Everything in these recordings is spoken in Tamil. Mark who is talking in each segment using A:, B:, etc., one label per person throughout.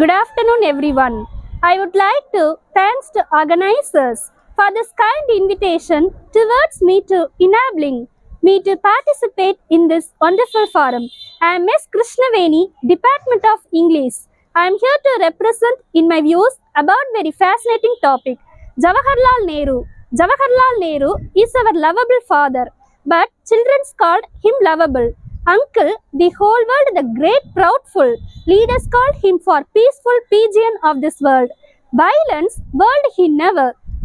A: Good afternoon, everyone. I would like to thanks to organizers for this kind invitation towards me to enabling me to participate in this wonderful forum. I am Ms. Krishnaveni, Department of English. I am here to represent in my views about very fascinating topic, Jawaharlal Nehru. Jawaharlal Nehru is our lovable father, but children called him lovable. Uncle, the whole world, the great proudful leaders called him for peaceful pigeon of this world. Violence, world he never,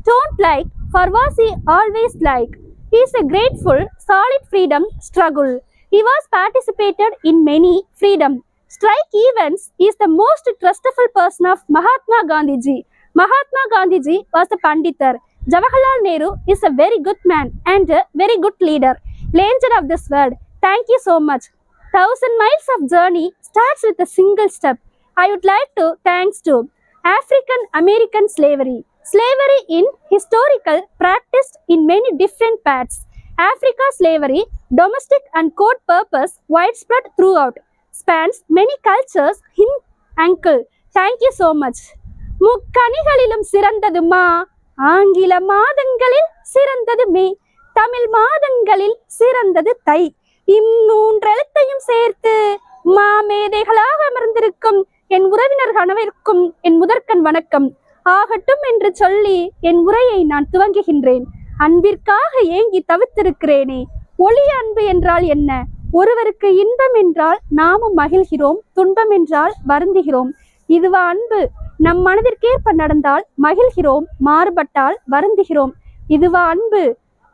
A: don't like, for was he always like. He is a grateful, solid freedom struggle. He was participated in many freedom strike events. He is the most trustful person of Mahatma Gandhi ji. Mahatma Gandhi ji was a Panditar. Jawaharlal Nehru is a very good man and a very good leader, legend of this world. Thank you so much. 1,000 miles of journey starts with a single step. I would like to thanks to African American slavery. Slavery in historical practiced in many different parts. Africa slavery, domestic and court purpose, widespread throughout. Spans many cultures. Him, uncle. Thank you so much. முக்கணிகளிலும் சிறந்ததுமா, ஆங்கில மாதங்களில் சிறந்தது மே, தமிழ் மாதங்களில் சிறந்தது தை. இம்மூன்றெழுத்தையும் சேர்த்து மாமேதைகளாக அமர்ந்திருக்கும் என் உறவினர்கள் அனைவருக்கும் என் முதற்கண் வணக்கம் ஆகட்டும் என்று சொல்லி என் உரையை நான் துவங்குகின்றேன். அன்பிற்காக ஏங்கி தவித்திருக்கிறேனே. ஒளி அன்பு என்றால் என்ன? ஒருவருக்கு இன்பம் என்றால் நாமும் மகிழ்கிறோம், துன்பம் என்றால் வருந்துகிறோம். இதுவா அன்பு? நம் மனதிற்கேற்ப நடந்தால் மகிழ்கிறோம், மாறுபட்டால் வருந்துகிறோம். இதுவா அன்பு?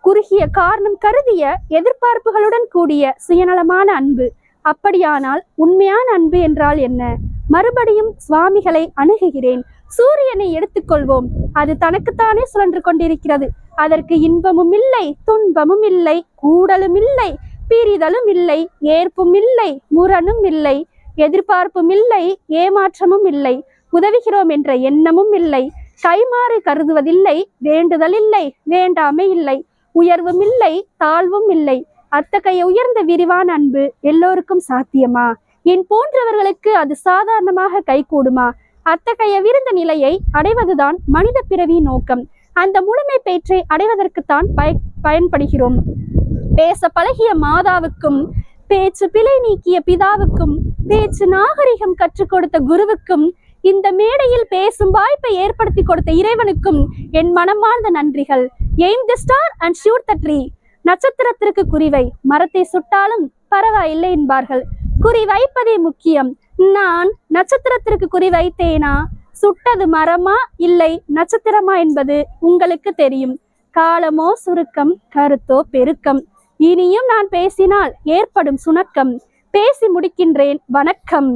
A: குறுகிய காரணம் கருதிய எதிர்பார்ப்புகளுடன் கூடிய சுயநலமான அன்பு. அப்படியானால் உண்மையான அன்பு என்றால் என்ன? மறுபடியும் சுவாமிகளை அணுகுகிறேன். சூரியனை எடுத்துக்கொள்வோம். அது தனக்குத்தானே சுழன்று கொண்டிருக்கிறது. அதற்கு இன்பமும் இல்லை, துன்பமும் இல்லை, கூடலும் இல்லை, பிரிதலும் இல்லை, ஏற்பும் இல்லை, முரணும் இல்லை, எதிர்பார்ப்பும் இல்லை, ஏமாற்றமும் இல்லை, உதவுகிறோம் என்ற எண்ணமும் இல்லை, கைமாறு கருதுவதில்லை, வேண்டுதல் இல்லை, வேண்டாமை இல்லை, உயர்வும் இல்லை, தாழ்வும் இல்லை. அத்தகைய உயர்ந்த விரிவான அன்பு எல்லோருக்கும் சாத்தியமா? என் போன்றவர்களுக்கு அது சாதாரணமாக கைகூடுமா? அத்தகைய விருந்த நிலையை அடைவதுதான் மனித பிறவி நோக்கம். அந்த முழுமை பேற்றை அடைவதற்குத்தான் பயன்படுகிறோம். பேச பழகிய மாதாவுக்கும், பேச்சு பிழை நீக்கிய பிதாவுக்கும், பேச்சு நாகரிகம் கற்றுக் கொடுத்த குருவுக்கும், இந்த மேடையில் பேசும் வாய்ப்பை ஏற்படுத்தி கொடுத்த இறைவனுக்கும் என் மனமார்ந்த நன்றிகள். Aim the star and shoot the tree. நட்சத்திரத்திற்கு குறிவை, மரத்தை சுட்டாலும் பரவாயில்லை என்பார்கள். குறி வைப்பதே முக்கியம். நான் நட்சத்திரத்திற்கு குறி வைத்தேனா? சுட்டது மரமா இல்லை நட்சத்திரமா என்பது உங்களுக்கு தெரியும். காலமோ சுருக்கம், கருத்தோ பெருக்கம். இனியும் நான் பேசினால் ஏற்படும் சுணக்கம். பேசி முடிக்கின்றேன். வணக்கம்.